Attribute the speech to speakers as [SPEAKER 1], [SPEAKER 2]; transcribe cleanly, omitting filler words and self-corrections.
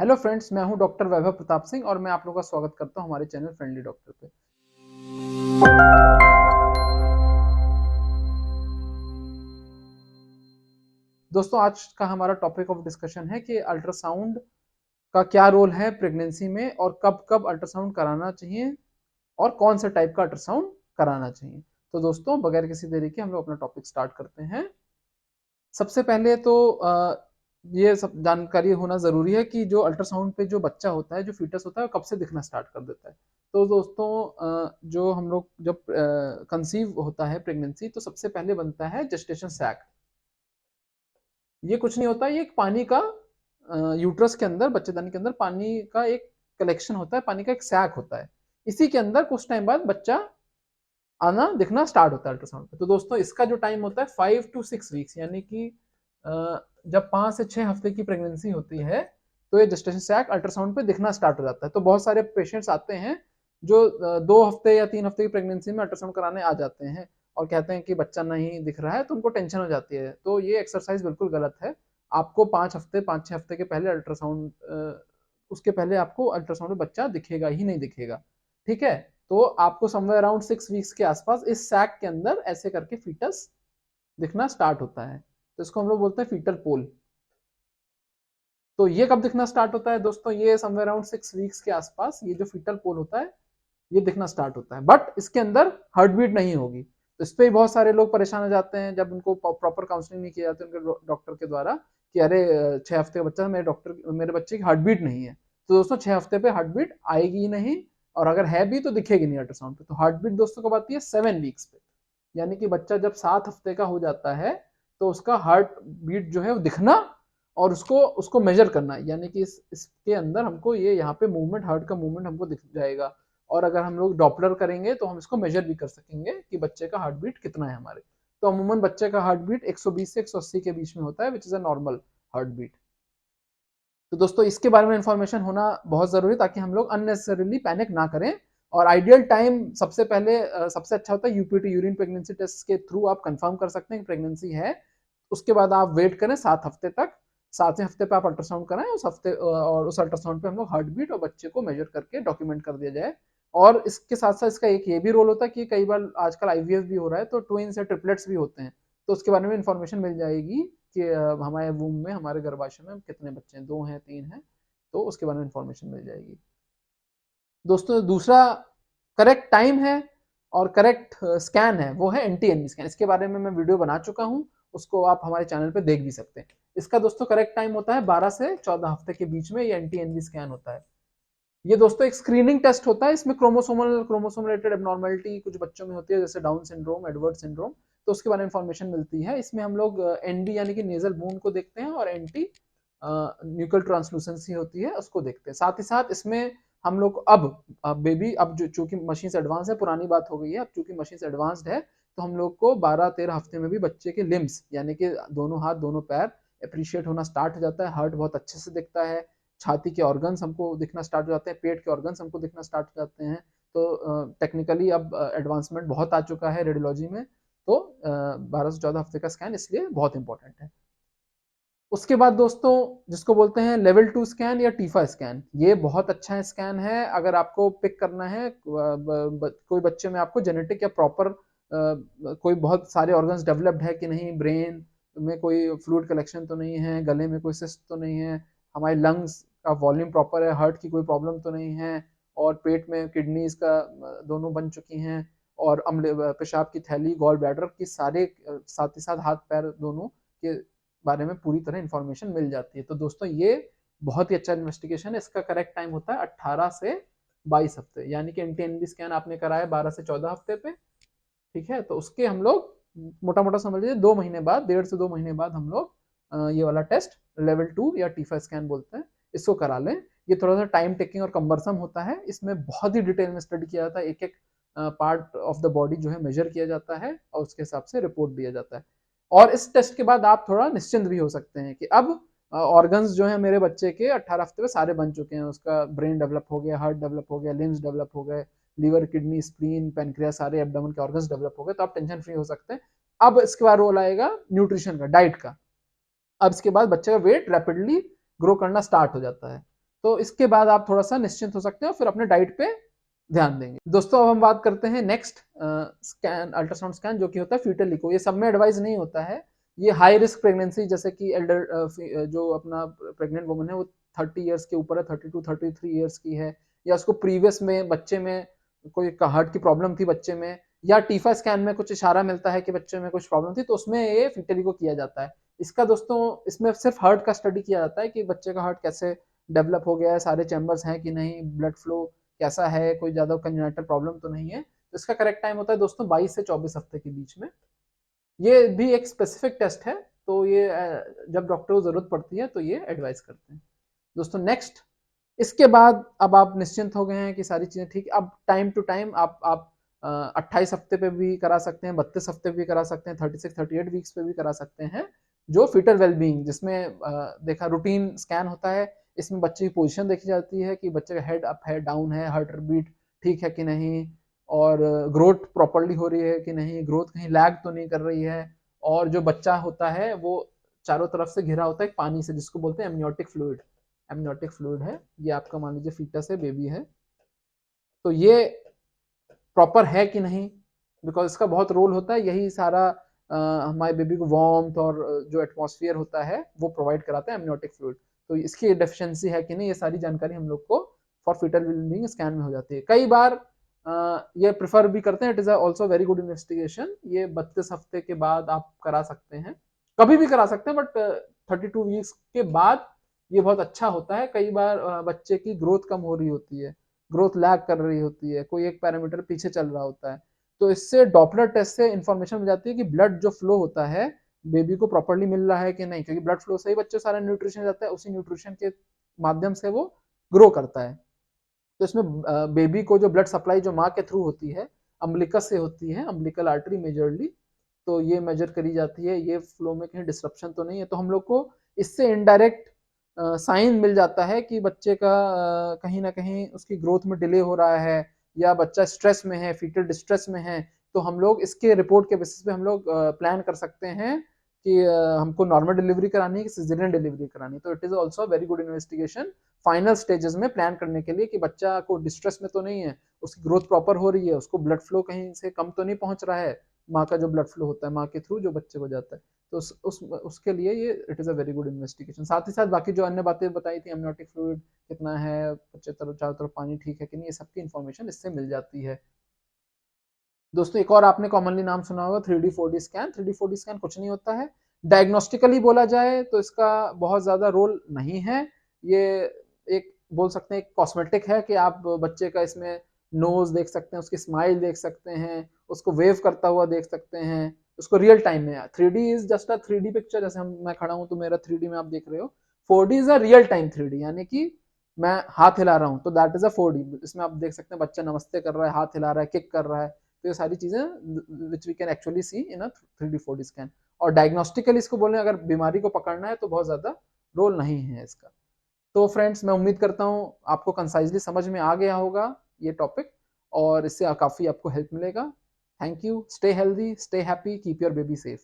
[SPEAKER 1] Hello friends, मैं हूं doctor वैभव प्रताप सिंह और मैं आप लोगों का स्वागत करता हूं हमारे चैनल फ्रेंडली डॉक्टर पे। दोस्तों, आज का हमारा टॉपिक ऑफ डिस्कशन है कि अल्ट्रासाउंड का क्या रोल है प्रेगनेंसी में और कब कब अल्ट्रासाउंड कराना चाहिए और कौन से टाइप का अल्ट्रासाउंड कराना चाहिए। तो दोस्तों, बगैर किसी देरी के हम लोग अपना टॉपिक स्टार्ट करते हैं। सबसे पहले तो ये सब जानकारी होना ज़रूरी है कि जो अल्ट्रासाउंड पे जो बच्चा होता है, जो फीटस होता है, वो कब से दिखना स्टार्ट कर देता है। तो दोस्तों, जो हम लोग जब कंसीव होता है प्रेगनेंसी, तो सबसे पहले बनता है जेस्टेशन सैक। ये कुछ नहीं होता, ये एक पानी का यूट्रस के अंदर, बच्चेदानी के अंदर पानी का एक कलेक्शन होता है, पानी का एक सैक होता है। इसी के अंदर कुछ टाइम बाद बच्चा आना दिखना स्टार्ट होता है अल्ट्रासाउंड पे। तो दोस्तों, इसका जो टाइम होता है 5 to 6 वीक्स, यानी कि जब 5 से 6 हफ्ते की प्रेगनेंसी होती है तो ये जेस्टेशन सैक अल्ट्रासाउंड पे दिखना स्टार्ट हो जाता है। तो बहुत सारे पेशेंट्स आते हैं जो 2 हफ्ते या 3 हफ्ते की प्रेगनेंसी में अल्ट्रासाउंड कराने आ जाते हैं और कहते हैं कि बच्चा नहीं दिख रहा है, तो उनको टेंशन हो जाती है। तो ये एक्सरसाइज बिल्कुल गलत है। आपको 5 6 हफ्ते के पहले अल्ट्रासाउंड, उसके पहले आपको अल्ट्रासाउंड में बच्चा दिखेगा ही नहीं दिखेगा। ठीक है। तो आपको समवेयर अराउंड 6 वीक्स के आसपास इस सैक के अंदर ऐसे करके फीटस दिखना स्टार्ट होता है। तो इसको हम लोग बोलते हैं फीटल पोल। तो ये कब दिखना स्टार्ट होता है दोस्तों? ये समवेयर अराउंड 6 वीक्स के आसपास ये जो फीटल पोल होता है ये दिखना स्टार्ट होता है, बट इसके अंदर हार्ट बीट नहीं होगी। तो इस पे बहुत सारे लोग परेशान हो जाते हैं जब उनको प्रॉपर काउंसलिंग नहीं की जाती उनके डॉक्टर के द्वारा कि अरे 6 हफ्ते का बच्चा, मेरे बच्चे की हार्ट बीट नहीं है। तो दोस्तों, 6 हफ्ते पे हार्ट बीट आएगी ही नहीं, और अगर है भी तो दिखेगी नहीं अल्ट्रासाउंड पे। तो हार्ट बीट दोस्तों कब आती है? 7 वीक्स पे। यानी कि बच्चा जब 7 हफ्ते का हो जाता है तो उसका हार्ट बीट जो है वो दिखना और उसको उसको मेजर करना, यानी कि इसके अंदर हमको ये यहाँ पे मूवमेंट, हार्ट का मूवमेंट हमको दिख जाएगा। और अगर हम लोग डॉपलर करेंगे तो हम इसको मेजर भी कर सकेंगे कि बच्चे का हार्ट बीट कितना है हमारे। तो अमूमन बच्चे का हार्ट बीट 120 से 180 के बीच में होता है, which is a normal heartbeat. तो दोस्तों, इसके बारे में इंफॉर्मेशन होना बहुत जरूरी है ताकि हम लोग अननेसेसरीली पैनिक ना करें। और आइडियल टाइम सबसे पहले सबसे अच्छा होता है यूपीटी, यूरिन प्रेगनेंसी टेस्ट के थ्रू आप कंफर्म कर सकते हैं कि प्रेगनेंसी है। उसके बाद आप वेट करें 7 हफ्ते तक। 7वें हफ्ते पे आप अल्ट्रासाउंड कराएं उस हफ्ते, और उस अल्ट्रासाउंड पे हम लोग हार्ट बीट और बच्चे को मेजर करके डॉक्यूमेंट कर दिया जाए। और इसके साथ साथ इसका एक ये भी रोल होता है कि कई बार आजकल आईवीएफ भी हो रहा है, तो ट्विंस या ट्रिपलेट्स भी होते हैं। तो उसके बारे में इंफॉर्मेशन मिल जाएगी कि हमारे वूम में, हमारे गर्भाशय में कितने बच्चे हैं, 2 हैं, 3 हैं। तो उसके बारे में इंफॉर्मेशन मिल जाएगी। दोस्तों, दूसरा करेक्ट टाइम है और करेक्ट स्कैन है, वो है एनटीएनबी स्कैन। इसके बारे में मैं वीडियो बना चुका हूँ, उसको आप हमारे चैनल पे देख भी सकते हैं। इसका दोस्तों करेक्ट टाइम होता है 12 से 14 हफ्ते के बीच में, ये एनटीएनबी स्कैन होता है। ये दोस्तों एक स्क्रीनिंग टेस्ट होता है। इसमें क्रोमोसोम रिलेटेड एबनॉर्मल्टी कुछ बच्चों में होती है, जैसे डाउन सिंड्रोम, एडवर्ड सिंड्रोम। तो उसके बारे में इंफॉर्मेशन मिलती है। इसमें हम लोग एनडी यानी कि नेजल बून को देखते हैं और एंटी न्यूक्लियर ट्रांसलूसेंसी होती है उसको देखते हैं। साथ ही साथ इसमें हम लोग अब बेबी, अब जो चूंकि मशीन से एडवांस है, पुरानी बात हो गई है, अब चूंकि मशीन से एडवांस्ड है, तो हम लोग को 12-13 हफ्ते में भी बच्चे के लिम्स यानी कि दोनों हाथ दोनों पैर अप्रिशिएट होना स्टार्ट हो जाता है। हार्ट बहुत अच्छे से दिखता है, छाती के ऑर्गन्स हमको दिखना स्टार्ट हो जाते हैं, पेट के ऑर्गन्स हमको दिखना स्टार्ट हो जाते हैं। तो टेक्निकली अब एडवांसमेंट बहुत आ चुका है रेडियोलॉजी में। तो 12 से 14 हफ्ते का स्कैन इसलिए बहुत इंपॉर्टेंट है। उसके बाद दोस्तों, जिसको बोलते हैं लेवल 2 स्कैन या टीफा स्कैन, ये बहुत अच्छा स्कैन है। अगर आपको पिक करना है कोई बच्चे में आपको जेनेटिक या प्रॉपर कोई बहुत सारे ऑर्गन्स डेवलप्ड है कि नहीं, ब्रेन में कोई फ्लूइड कलेक्शन तो नहीं है, गले में कोई सिस्ट तो नहीं है, हमारे लंग्स का वॉल्यूम प्रॉपर है, हार्ट की कोई प्रॉब्लम तो नहीं है, और पेट में किडनीज का दोनों बन चुकी हैं, और अम्ल पेशाब की थैली, गॉल ब्लैडर की सारे, साथ ही साथ हाथ पैर दोनों के बारे में पूरी तरह इंफॉर्मेशन मिल जाती है। तो दोस्तों, ये बहुत ही अच्छा इन्वेस्टिगेशन है। इसका करेक्ट टाइम होता है 18 से 22 हफ्ते, यानी कि एनटीएनबी स्कैन आपने कराया 12 से 14 हफ्ते पे। ठीक है। तो उसके हम लोग मोटा मोटा समझ लीजिए 2 महीने बाद, 1.5 से 2 महीने बाद हम लोग ये वाला टेस्ट लेवल 2 या टीफा स्कैन बोलते हैं, इसको करा लें। ये थोड़ा सा टाइम टेकिंग और कम्बरसम होता है। इसमें बहुत ही डिटेल में स्टडी किया जाता है, एक एक पार्ट ऑफ द बॉडी जो है मेजर किया जाता है और उसके हिसाब से रिपोर्ट दिया जाता है। और इस टेस्ट के बाद आप थोड़ा निश्चिंत भी हो सकते हैं कि अब ऑर्गन्स जो है मेरे बच्चे के 18 हफ्ते में सारे बन चुके हैं। उसका ब्रेन डेवलप हो गया, हार्ट डेवलप हो गया, लिम्स डेवलप हो गए, लीवर, किडनी, स्प्लीन, पेनक्रियास, सारे एब्डोमेन के ऑर्गन्स डेवलप हो गए, तो आप टेंशन फ्री हो सकते हैं। अब इसके बाद रोल आएगा न्यूट्रिशन का, डाइट का। अब इसके बाद बच्चे का वेट रैपिडली ग्रो करना स्टार्ट हो जाता है। तो इसके बाद आप थोड़ा सा निश्चिंत हो सकते हैं और फिर अपने डाइट पे ध्यान देंगे। दोस्तों अब हम बात करते हैं नेक्स्ट स्कैन, अल्ट्रासाउंड स्कैन, जो कि होता है फीटल इको। ये सब में एडवाइस नहीं होता है, ये हाई रिस्क प्रेगनेंसी जैसे कि एल्डर जो अपना प्रेग्नेंट वुमन है वो 30 इयर्स के ऊपर है, 32 33 इयर्स की है, या उसको प्रीवियस में बच्चे में कोई हार्ट की प्रॉब्लम थी बच्चे में, या टीफा स्कैन में कुछ इशारा मिलता है कि बच्चे में कुछ प्रॉब्लम थी, तो उसमें ये फीटल इको किया जाता है। इसका दोस्तों इसमें सिर्फ हार्ट का स्टडी किया जाता है कि बच्चे का हार्ट कैसे डेवलप हो गया है, सारे चैम्बर्स हैं कि नहीं, ब्लड फ्लो कैसा है, कोई ज़्यादा कंजेनिटल प्रॉब्लम तो नहीं है। तो इसका करेक्ट टाइम होता है दोस्तों 22 से 24 हफ्ते के बीच में। ये भी एक स्पेसिफिक टेस्ट है, तो ये जब डॉक्टर को ज़रूरत पड़ती है तो ये एडवाइस करते हैं। दोस्तों नेक्स्ट, इसके बाद अब आप निश्चिंत हो गए हैं कि सारी चीज़ें ठीक, अब टाइम टू टाइम आप 28 हफ्ते पे भी करा सकते हैं, 32 हफ्ते पे भी करा सकते हैं, 36 38 वीक्स पे भी करा सकते हैं, जो फीटल वेलबींग, जिसमें देखा रूटीन स्कैन होता है। इसमें बच्चे की पोजीशन देखी जाती है कि बच्चे का हेड अप है, डाउन है, हार्ट बीट ठीक है कि नहीं, और ग्रोथ प्रॉपरली हो रही है कि नहीं, ग्रोथ कहीं लैग तो नहीं कर रही है, और जो बच्चा होता है वो चारों तरफ से घिरा होता है पानी से, जिसको बोलते हैं एमनियोटिक फ्लूइड। एमनियोटिक फ्लूइड है ये आपका, मान लीजिए फीटस है, बेबी है, तो ये प्रॉपर है कि नहीं, बिकॉज इसका बहुत रोल होता है, यही सारा हमारे बेबी को वार्मथ और जो एटमॉस्फेयर होता है वो प्रोवाइड कराता है एमनियोटिक फ्लूइड। तो इसकी डेफिशिएंसी है कि नहीं, ये सारी जानकारी हम लोग को फॉर फीटल वेलबींग स्कैन में हो जाती है। कई बार ये प्रेफर भी करते हैं, it is also very good investigation, ये 32 हफ्ते के बाद आप करा सकते हैं, कभी भी करा सकते हैं, बट 32 वीक्स के बाद ये बहुत अच्छा होता है। कई बार बच्चे की ग्रोथ कम हो रही होती है, ग्रोथ लैग कर रही होती है, कोई एक पैरामीटर पीछे चल रहा होता है, तो इससे डॉपलर टेस्ट से इंफॉर्मेशन मिल जाती है कि ब्लड जो फ्लो होता है बेबी को प्रॉपरली मिल रहा है कि नहीं, क्योंकि ब्लड फ्लो से ही बच्चे सारा न्यूट्रिशन जाता है, उसी न्यूट्रिशन के माध्यम से वो ग्रो करता है। तो इसमें बेबी को जो ब्लड सप्लाई जो माँ के थ्रू होती है, अम्बिलिकस से होती है, अम्बिलिकल आर्टरी मेजरली, तो ये मेजर करी जाती है, ये फ्लो में कहीं डिस्ट्रप्शन तो नहीं है, तो हम लोग को इससे इनडायरेक्ट साइन मिल जाता है कि बच्चे का कहीं ना कहीं उसकी ग्रोथ में डिले हो रहा है, या बच्चा स्ट्रेस में है, फीटल डिस्ट्रेस में है, तो हम लोग इसके रिपोर्ट के बेसिस पे हम लोग प्लान कर सकते हैं कि हमको नॉर्मल डिलीवरी करानी है कि सिजेरियन डिलीवरी करानी है। तो it is also very good investigation final stages में प्लान करने के लिए कि बच्चा को डिस्ट्रेस में तो नहीं है, उसकी ग्रोथ प्रॉपर हो रही है, उसको ब्लड फ्लो कहीं से कम तो नहीं पहुंच रहा है, माँ का जो ब्लड फ्लो होता है माँ के थ्रू जो बच्चे को जाता है, तो उसके लिए ये it is a very good investigation. साथ ही साथ बाकी जो अन्य बातें बताई थी, एमनियोटिक फ्लूइड कितना है, बच्चे तरफ चारों तरफ पानी ठीक है कि नहीं, ये सबकी इन्फॉर्मेशन इससे मिल जाती है। दोस्तों एक और आपने कॉमनली नाम सुना होगा 3D 4D scan. 3D 4D scan कुछ नहीं होता है, डायग्नोस्टिकली बोला जाए तो इसका बहुत ज़्यादा रोल नहीं है, ये एक बोल सकते हैं एक कॉस्मेटिक है कि आप बच्चे का इसमें नोज देख सकते हैं, उसकी स्माइल देख सकते हैं, उसको वेव करता हुआ देख सकते हैं, उसको रियल टाइम में। 3D is just a 3D picture, जैसे हम मैं खड़ा हूँ तो मेरा 3D में आप देख रहे हो। 4D is a real time 3D, यानी कि मैं हाथ हिला रहा हूँ तो दैट इज अ 4D, इसमें आप देख सकते हैं बच्चा नमस्ते कर रहा है, हाथ हिला रहा है, किक कर रहा है, तो ये सारी चीजें which we can actually see in a 3D 4D scan. और डायग्नोस्टिकली इसको बोलने अगर बीमारी को पकड़ना है तो बहुत ज्यादा रोल नहीं है इसका। तो फ्रेंड्स मैं उम्मीद करता हूँ आपको कंसाइजली समझ में आ गया होगा ये टॉपिक, और इससे काफी आपको हेल्प मिलेगा। Thank you, stay healthy, stay happy, keep your baby safe.